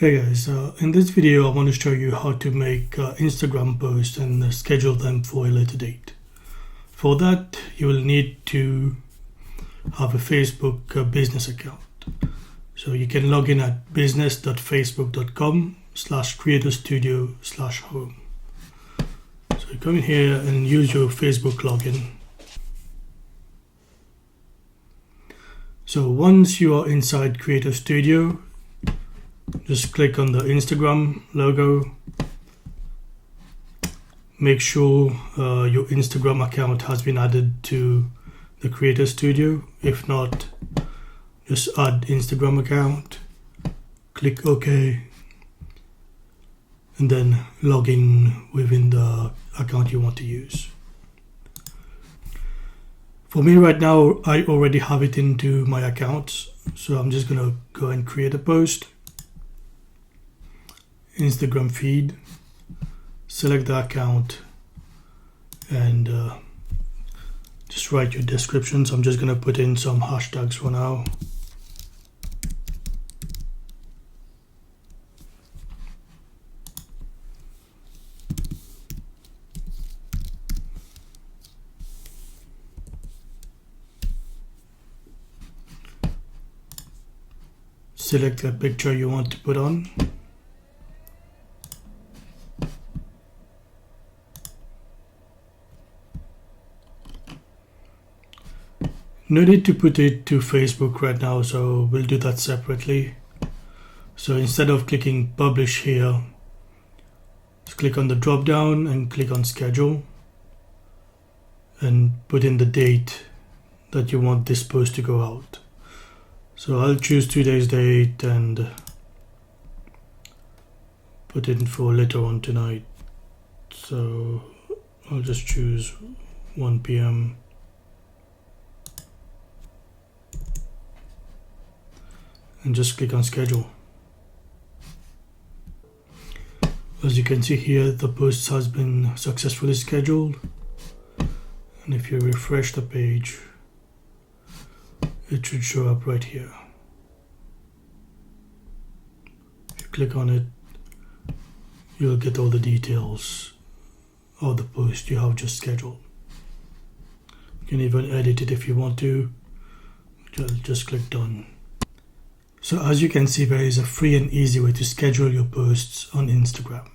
Hey guys, in this video I want to show you how to make Instagram posts and schedule them for a later date. For that you will need to have a Facebook business account. So you can log in at business.facebook.com/creatorstudio/home. So you come in here and use your Facebook login. So once you are inside Creator Studio, just click on the Instagram logo. Make sure your Instagram account has been added to the Creator Studio. If not, just add Instagram account. Click OK. And then log in within the account you want to use. For me right now, I already have it into my account. So I'm just going to go and create a post. Instagram feed, select the account, and just write your description. So I'm just going to put in some hashtags for now. Select the picture you want to put on. No need to put it to Facebook right now, so we'll do that separately. So instead of clicking publish here, just click on the drop down and click on schedule and put in the date that you want this post to go out. So I'll choose today's date and put it for later on tonight. So I'll just choose 1 p.m. and just click on schedule. As you can see here, the post has been successfully scheduled, and if you refresh the page, it should show up right here. If you click on it, you'll get all the details of the post you have just scheduled. You can even edit it if you want to. Just click done. So as you can see, there is a free and easy way to schedule your posts on Instagram.